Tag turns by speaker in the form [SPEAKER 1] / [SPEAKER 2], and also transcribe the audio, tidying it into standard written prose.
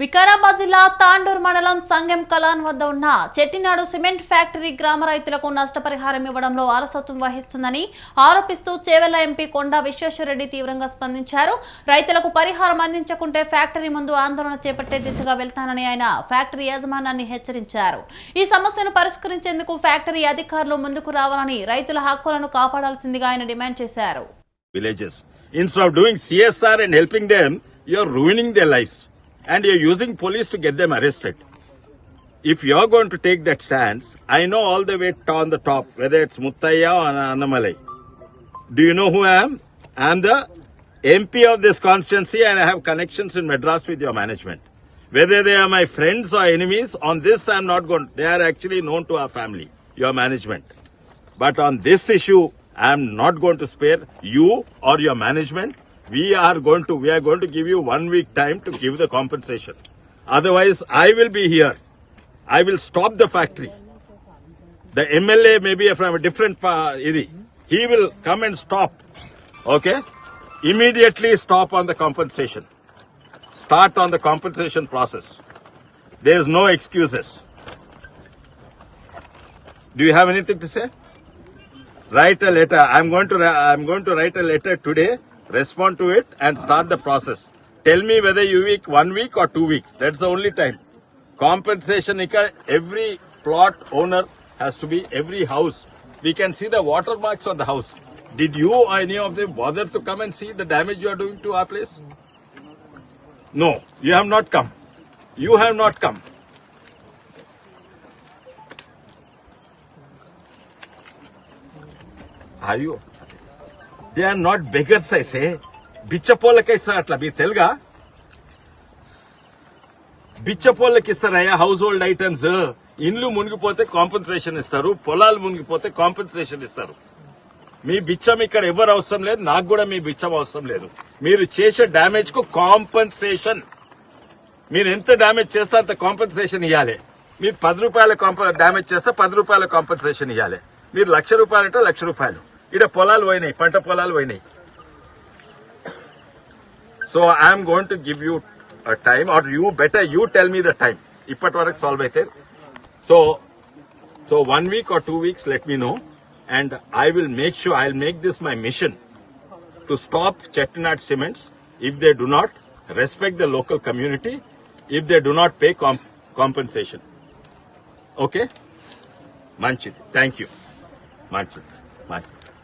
[SPEAKER 1] వికారాబాద్ జిల్లా తాండూర్ మండలం సంగెం కలాన్ వద్ద ఉన్న చెట్టినాడు సిమెంట్ ఫ్యాక్టరీ గ్రామ రైతులకు నష్టపరిహారం ఇవ్వడంలో అలసత్వం వహిస్తుందని ఆరోపిస్తూ చేవెళ్ల ఎంపీ కొండా విశ్వేశ్వరరెడ్డి తీవ్రంగా స్పందించారు. రైతులకు పరిహారం అందించకుంటే ఫ్యాక్టరీ ముందు ఆందోళన చేపట్టే దిశగా వెళ్తానని ఆయన ఫ్యాక్టరీ యాజమాన్యాన్ని హెచ్చరించారు. ఈ సమస్యను పరిష్కరించేందుకు ఫ్యాక్టరీ అధికారులు ముందుకు రావాలని రైతుల హక్కులను కాపాడాల్సిందిగా ఆయన డిమాండ్ చేశారు.
[SPEAKER 2] Villages. Instead of doing CSR and helping them, you are ruining their lives. And you're using police to get them arrested. If you're going to take that stance, I know all the way on the top, whether it's Muttaya or Annamalai. Do you know who I am? I am the MP of this constituency and I have connections in Madras with your management. Whether they are my friends or enemies, on this I am not going. They are actually known to our family, your management. But on this issue, I am not going to spare you or your management. We are going to give you 1 week time to give the compensation. Otherwise, I will be here. I will stop the factory. The MLA may be from a different area. He will come and stop. Okay? Immediately stop on the compensation. Start on the compensation process. There is no excuses. Do you have anything to say? Write a letter. I'm going to write a letter today. Respond to it and start the process. Tell me whether you week 1 week or 2 weeks. That's the only time. Compensation, every plot owner has to be, every house. We can see the watermarks on the house. Did you or any of them bother to come and see the damage you are doing to our place? No, you have not come. You have not come. Are you? They are not beggars, I say. బిచ్చపోళ్ళకి ఇస్తారు అట్లా మీ తెలుగా బిచ్చపోళ్ళకి ఇస్తారయ్యా house hold items. ఇండ్లు మునిగిపోతే compensation ఇస్తారు, పొలాలు మునిగిపోతే compensation ఇస్తారు. మీ బిచ్చం ఇక్కడ ఎవరు అవసరం లేదు, నాకు కూడా మీ బిచ్చం అవసరం లేదు. మీరు చేసే డ్యామేజ్ కు కాంపెన్సేషన్, మీరు ఎంత డ్యామేజ్ చేస్తే అంత కాంపెన్సేషన్ ఇవ్వాలి. మీరు 10 రూపాయల డ్యామేజ్ చేస్తే 10 రూపాయల కాంపెన్సేషన్ ఇవ్వాలి. మీరు 1,00,000 రూపాయలు అంటే 1,00,000 రూపాయలు. ఇక్కడ పొలాలు పోయినాయి, పంట పొలాలు పోయినాయి. So I'm going to give you time, are you better you tell me the time. ఇప్పటి వరకు సాల్వ్ అయితే సో 1 week or 2 weeks let me know and I will make sure, I'll make this my mission to stop Chettinad Cements if they do not respect the local community, if they do not pay compensation. Okay? Manchidi. Thank you. Manchidi.